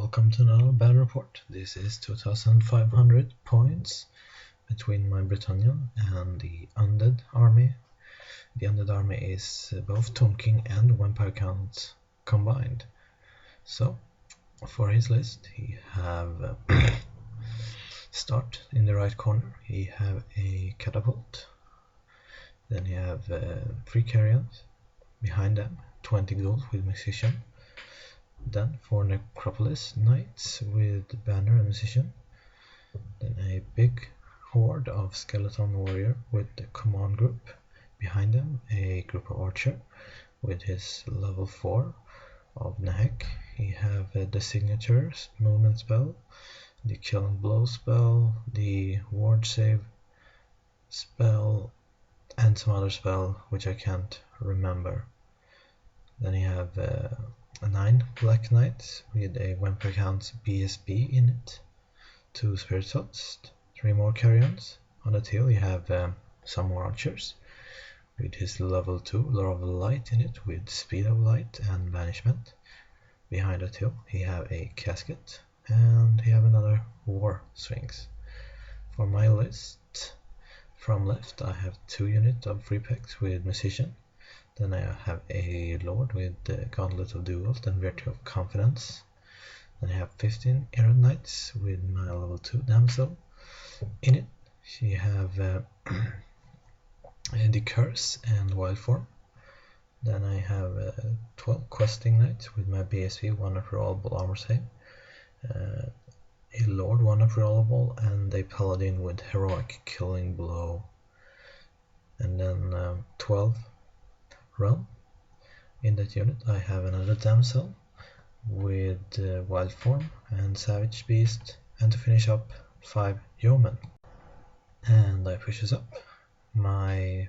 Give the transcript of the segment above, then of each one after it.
welcome to another battle report. This is 2500 points between my Bretonnia and the Undead army. The Undead army is both Tomb King and Vampire Count combined. So, for his list, he have start in the right corner, he have a catapult, then he have 3 carrions, behind them 20 ghouls with musician. Then 4 necropolis knights with banner and musician. Then a big horde of skeleton warrior with the command group. Behind them a group of archer with his level 4 of Nahek. He have the signatures, movement spell, the kill and blow spell, the ward save spell, and some other spell which I can't remember. Then you have 9 black knights with a Vampire Count's BSB in it, 2 spirit hosts, 3 more carrions. On the tail you have some more archers with his level 2 Lure of Light in it with speed of light and banishment. Behind the tail he have a casket and he have another war swings. For my list, from left I have 2 units of 3 packs with musician. Then I have a lord with the Gauntlet of Duels and Virtue of Confidence. Then I have 15 errant knights with my level 2 damsel. In it she have the curse and wild form. Then I have 12 questing knights with my BSV, 1 of rollable armor save, a lord, 1 of rollable, and a paladin with heroic killing blow. And then 12 realm. In that unit I have another damsel with wild form and savage beast, and to finish up 5 yeomen. And I pushes up my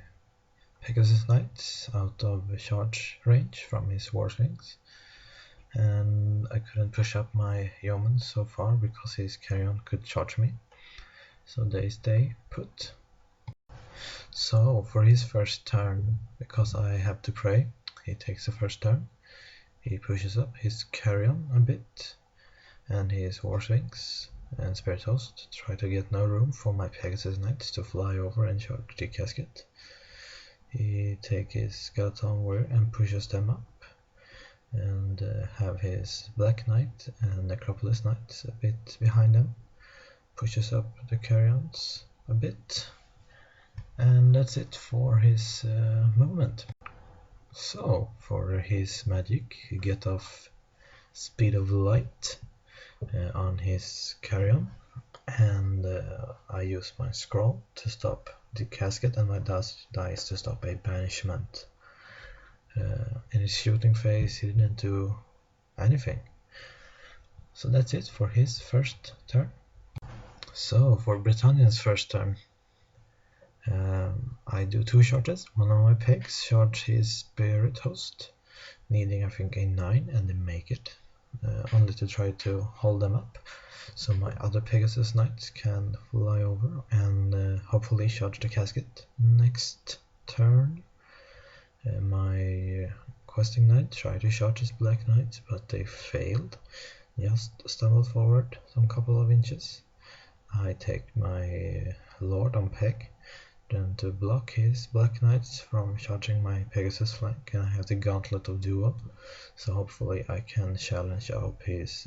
Pegasus knights out of charge range from his warslings, and I couldn't push up my yeomen so far because his carrion could charge me, so they stay put. So for his first turn, because I have to pray, he takes the first turn. He pushes up his carrion a bit and his warswings and spirit host try to get no room for my Pegasus knights to fly over and charge the casket. He takes his skeleton warrior and pushes them up, and have his black knight and necropolis knights a bit behind them, pushes up the carrions a bit. And that's it for his movement. So for his magic, he get off speed of light on his carrion, and I use my scroll to stop the casket and my dice to stop a banishment. In his shooting phase he didn't do anything. So that's it for his first turn. So for Bretonnia's first turn, I do 2 charges. One of my pegs charge his spirit host, needing I think a 9, and they make it, only to try to hold them up, so my other Pegasus knights can fly over and hopefully charge the casket. Next turn, my questing knight tried to charge his black knights, but they failed, just stumbled forward some couple of inches. I take my lord on peg, then to block his black knights from charging my Pegasus flank, and I have the Gauntlet of Duel, so hopefully I can challenge out his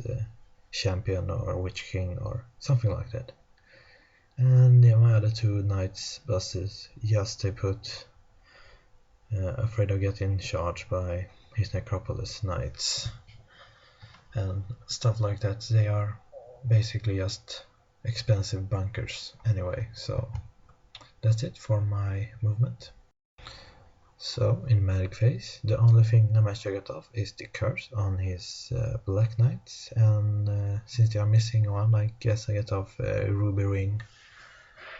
champion or witch king or something like that. And yeah, my other 2 knights busted, just they put afraid of getting charged by his necropolis knights and stuff like that. They are basically just expensive bunkers anyway. So that's it for my movement. So in magic phase, the only thing I managed to get off is the curse on his black knights, and since they are missing one, I guess I get off a ruby ring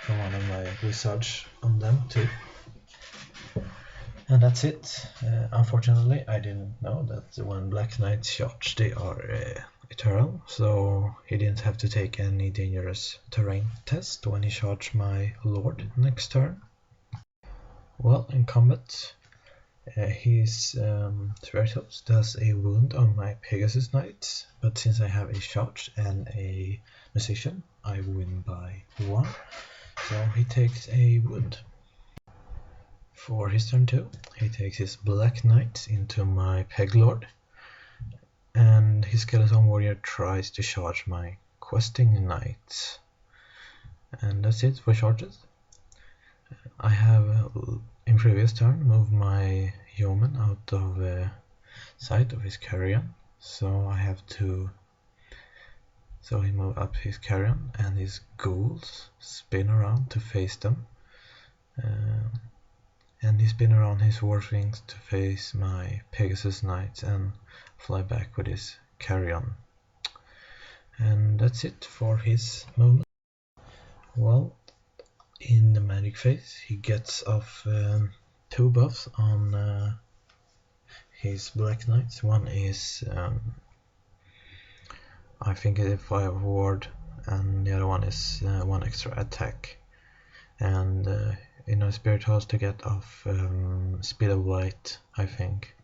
from one of my wizards on them too. And that's it. Unfortunately I didn't know that when black knights charge they are eternal, so he didn't have to take any dangerous terrain test when he charged my lord next turn. Well, in combat His Threathouse does a wound on my Pegasus Knights, but since I have a charge and a musician, I win by 1, so he takes a wound. For his turn 2, he takes his Black Knights into my Peg Lord, and his Skeleton Warrior tries to charge my Questing Knights. And that's it for charges. I have, in previous turn, moved my Yeoman out of sight of his Carrion, so I have to... So he moved up his Carrion, and his Ghouls spin around to face them. And he spin around his Warwings to face my Pegasus Knights and fly back with his Carrion. And that's it for his movement. Well, in the magic phase, he gets off 2 buffs on his Black Knights. One is, I think it's a 5 ward, and the other one is 1 extra attack. And in a Spirit House to get off Speed of Light, I think.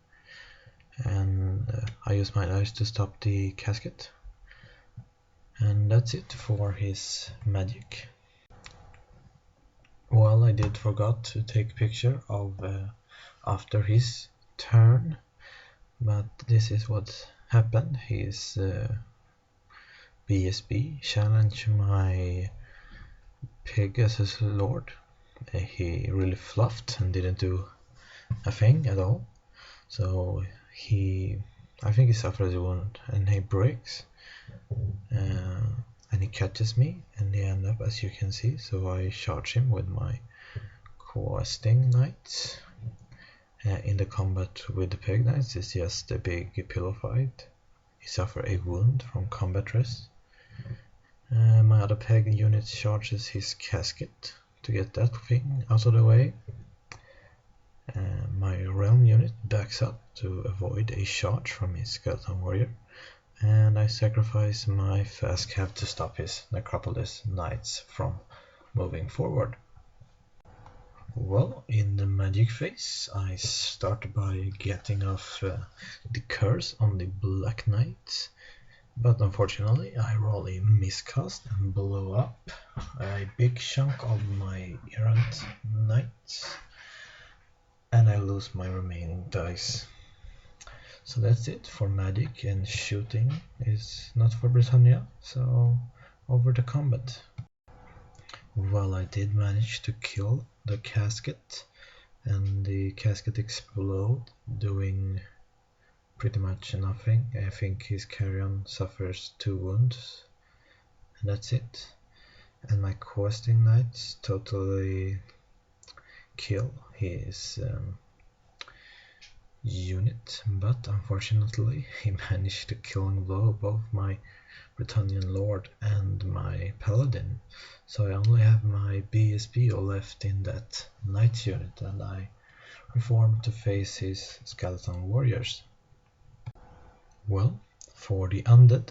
And I use my dice to stop the casket. And that's it for his magic. Well, I did forgot to take picture of after his turn, but this is what happened. His BSB challenged my Pegasus Lord. He really fluffed and didn't do a thing at all. So I think he suffers a wound and he breaks. And he catches me, and he ends up, as you can see, so I charge him with my Questing Knights. In the combat with the Peg Knights, it's just a big pillow fight. He suffers a wound from combat rest. My other Peg unit charges his casket to get that thing out of the way. My Realm unit backs up to avoid a charge from his Skeleton Warrior. And I sacrifice my fast cap to stop his Necropolis Knights from moving forward. Well, in the magic phase, I start by getting off the curse on the Black Knight, but unfortunately I roll a miscast and blow up a big chunk of my errant knights, and I lose my remaining dice. So that's it for magic, and shooting is not for Bretonnia, so over to combat. Well, I did manage to kill the casket, and the casket explode, doing pretty much nothing. I think his Carrion suffers 2 wounds, and that's it. And my Questing Knights totally kill his unit, but unfortunately he managed to kill and blow both my Bretonnian Lord and my Paladin, so I only have my BSB left in that Knight unit, and I reform to face his Skeleton Warriors. Well, for the Undead,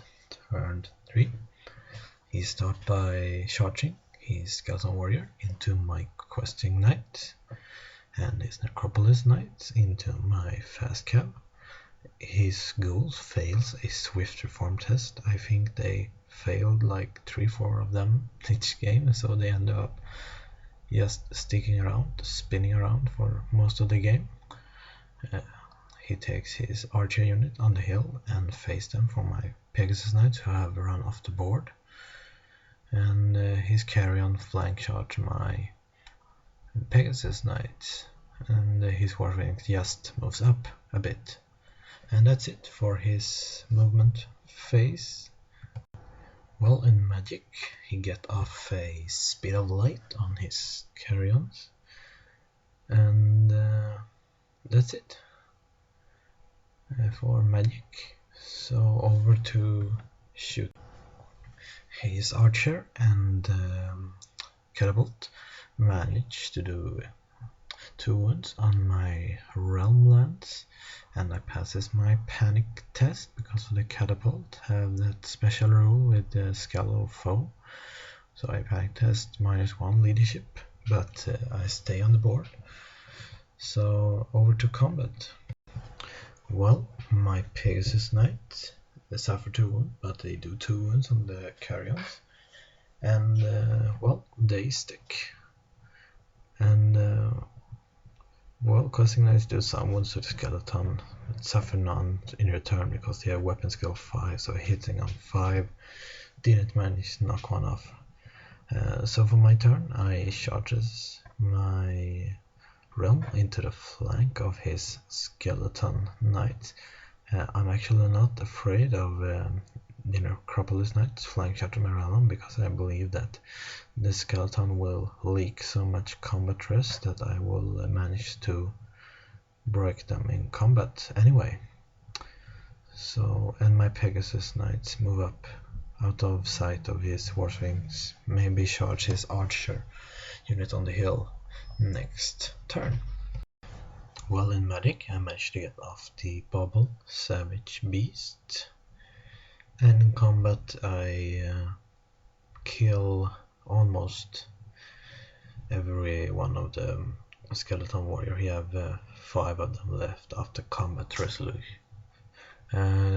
turn 3, he starts by charging his Skeleton Warrior into my Questing Knight, and his Necropolis Knights into my fast cab. His Ghouls fails a swift reform test. I think they failed like 3-4 of them each game, so they end up just sticking around, spinning around for most of the game. He takes his Archer unit on the hill and face them for my Pegasus Knights who have run off the board. And his Carrion flank charge my Pegasus Knights, and his Warwing just moves up a bit. And that's it for his movement phase. Well, in magic, he get off a Speed of Light on his Carrions, and that's it for magic. So over to shoot. His Archer and Catapult managed to do 2 wounds on my Realm lands, and I passes my Panic test because of the Catapult have that special rule with the Scallow Foe. So I Panic test -1 leadership, but I stay on the board. So over to combat. Well, my Pegasus Knight, they suffer 2 wounds, but they do 2 wounds on the carrions. And, well, they stick. And, well, questing knights do some wounds to the skeleton, but suffer none in return because they have weapon skill 5, so hitting on 5 didn't manage to knock one off. So for my turn, I charges my realm into the flank of his skeleton knight. I'm actually not afraid of Necropolis Knight's flank charge my realm because I believe that the skeleton will leak so much combat rest that I will manage to break them in combat anyway. So, and my Pegasus Knights move up out of sight of his Warswings, maybe charge his archer unit on the hill next turn. Well, in Magic I managed to get off the Bubble Savage Beast, and in combat I kill almost every one of the skeleton warrior. He have 5 of them left after combat resolution.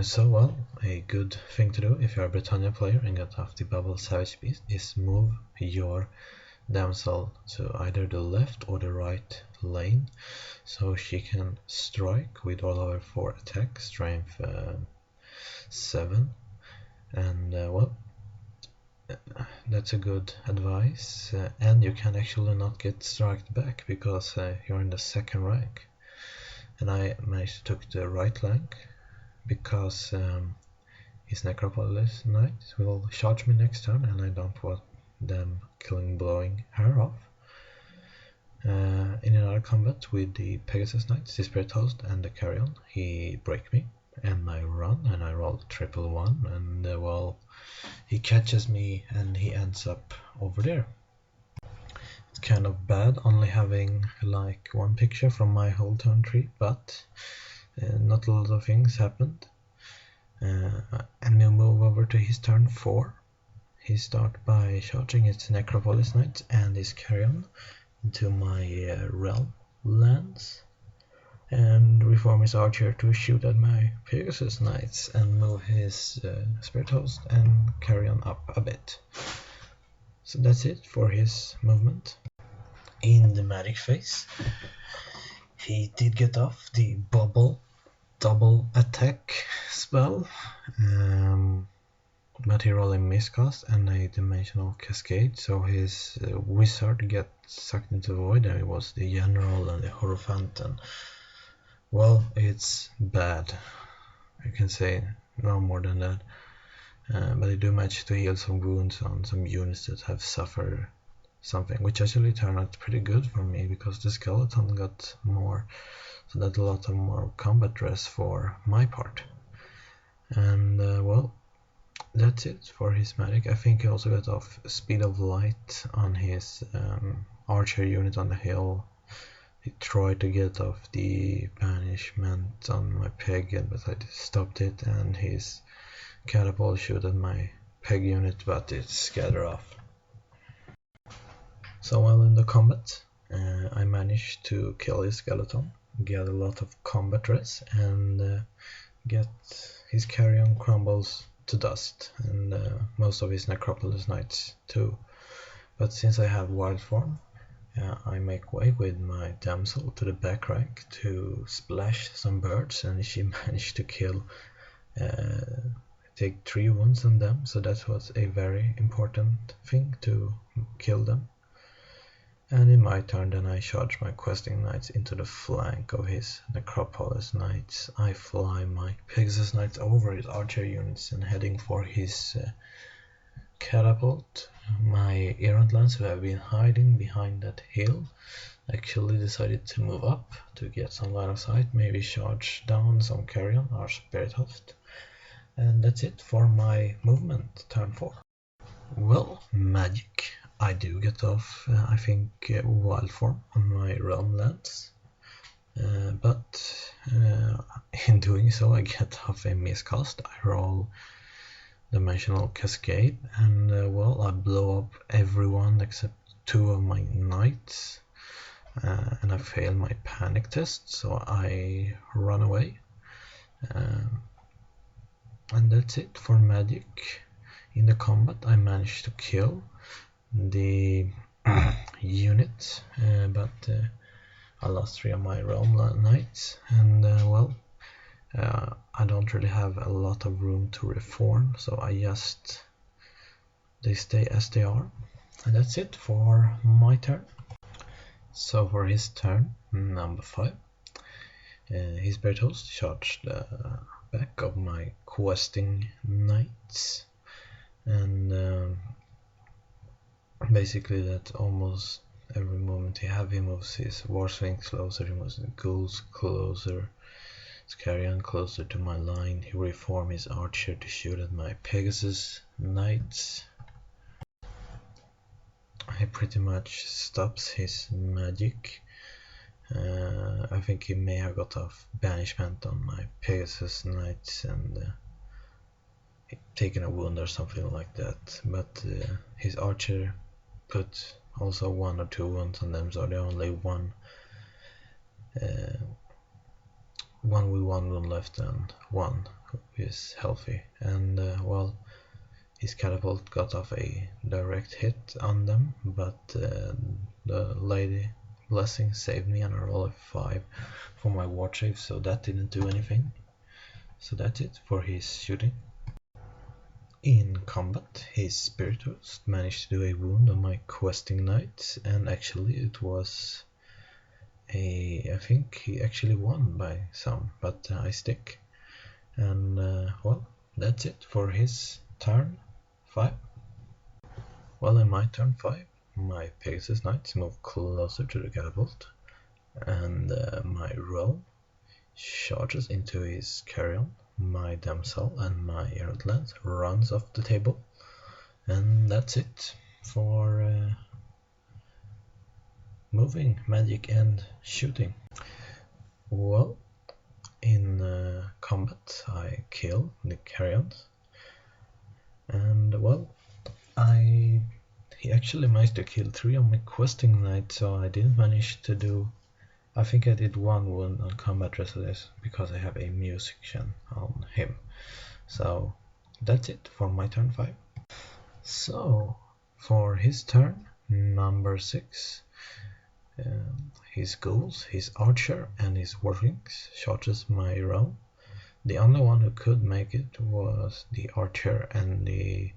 So well, a good thing to do if you're a Bretonnia player and get off the Bubble Savage Beast is move your damsel to either the left or the right lane so she can strike with all of her 4 attack, strength 7, and well, that's a good advice, and you can actually not get striked back because you're in the 2nd rank. And I managed to take the right flank because his Necropolis Knight will charge me next turn and I don't want them blowing her off. In another combat with the Pegasus Knight, the Spirit Host and the Carrion, he break me and I run and I roll 111 and well, he catches me and he ends up over there. It's kind of bad only having like 1 picture from my whole turn tree, but not a lot of things happened. And we'll move over to his turn 4. He starts by charging his Necropolis Knight and his Carrion into my realm lands, and reform his archer to shoot at my Pegasus Knights and move his Spirit Host and Carrion up a bit. So that's it for his movement. In the magic phase, he did get off the Bubble double attack spell, but he rolled a miscast and a dimensional cascade, so his wizard gets sucked into the void, and it was the general and the Hierophant, and well, it's bad. I can say no more than that. But I do manage to heal some wounds on some units that have suffered something, which actually turned out pretty good for me because the skeleton got more, so that's a lot of more combat rest for my part. And well, that's it for his magic. I think he also got off Speed of Light on his archer unit on the hill. He tried to get off the banishment on my peg, but I stopped it, and his catapult shot at my peg unit, but it scattered off. So while in the combat, I managed to kill his skeleton, get a lot of combat rest, and get his Carrion crumbles to dust, and most of his Necropolis Knights too. But since I have wild form, I make way with my damsel to the back rank to splash some birds, and she managed to kill, take 3 wounds on them, so that was a very important thing to kill them. And in my turn then I charge my questing knights into the flank of his Necropolis Knights. I fly my Pegasus Knights over his archer units and heading for his catapult. My errant lands, who have been hiding behind that hill, actually decided to move up to get some line of sight, maybe charge down some Carrion or Spirit Host. And that's it for my movement, turn 4. Well, magic. I do get off, I think, wild form on my realm lands, but in doing so I get off a miscast. I roll dimensional cascade, and well, I blow up everyone except 2 of my knights. and I failed my panic test, so I run away. And that's it for magic. In the combat I managed to kill the unit, but I lost 3 of my realm knights, and I don't really have a lot of room to reform, so they stay as they are. And that's it for my turn. So for his turn, number 5, his Bear Toast charged the back of my questing knights, and basically that almost every moment he moves his war swings closer, he moves the ghouls closer, his carrion closer to my line, he reforms his archer to shoot at my Pegasus knights. He pretty much stops his magic. I think he may have got off banishment on my Pegasus knights and taken a wound or something like that, but his archer put also 1 or 2 wounds on them, so the only one with 1 wound left and 1 who is healthy, and his catapult got off a direct hit on them, but the Lady Blessing saved me and I rolled a 5 for my war save, so that didn't do anything. So that's it for his shooting. In combat, his Spirit Host managed to do a wound on my questing knight, and actually it was I think he actually won by some, but I stick. And that's it for his turn 5. Well, in my turn 5, my Pegasus knights move closer to the catapult, and my realm charges into his carrion. My damsel and my Herald Lance runs off the table, and that's it for moving, magic, and shooting. Well, in combat I kill the carrions, and he actually managed to kill 3 of my questing knights, so I didn't manage to do. I think I did 1 wound on combat resistance because I have a musician on him. So that's it for my turn 5. So for his turn, number 6, his ghouls, his archer and his warwings charges my realm. The only one who could make it was the archer and the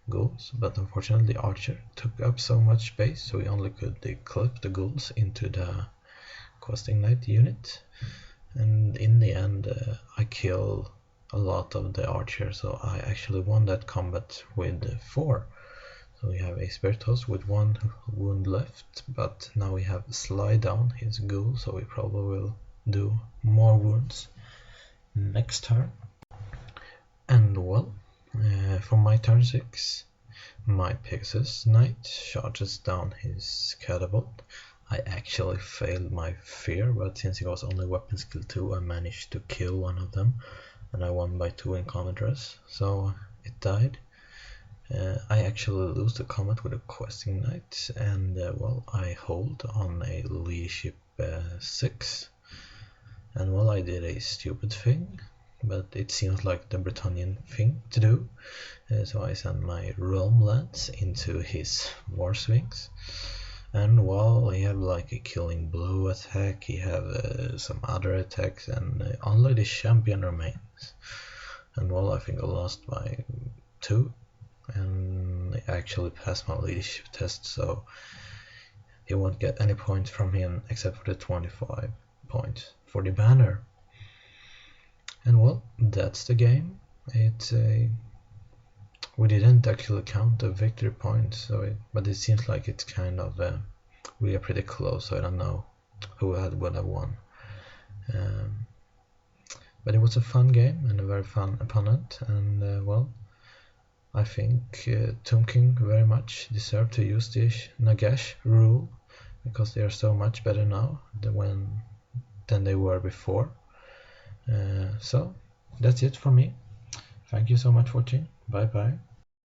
ghouls, but unfortunately the archer took up so much space, so we only could clip the ghouls into the questing knight unit, and in the end I kill a lot of the archers, so I actually won that combat with 4. So we have a Spirit Host with 1 wound left, but now we have slide down his ghoul, so we probably will do more wounds next turn. And for my turn 6, my Pegasus knight charges down his catapult. I actually failed my fear, but since he was only weapon skill 2, I managed to kill 1 of them, and I won by 2 in combat res, so it died. I actually lose the combat with a questing knight, and I hold on a leadership 6, and I did a stupid thing, but it seems like the Bretonnian thing to do, so I send my realm lance into his war swings. And he have like a killing blow attack, he have some other attacks, and only the champion remains. And I think I lost by 2, and I actually passed my leadership test, so he won't get any points from him except for the 25 points for the banner. And that's the game. We didn't actually count the victory points, but it seems like it's kind of we are pretty close, so I don't know who would have won. But it was a fun game and a very fun opponent, and I think Tomb King very much deserve to use the Nagash rule, because they are so much better now than they were before. So that's it for me. Thank you so much for watching. Bye bye.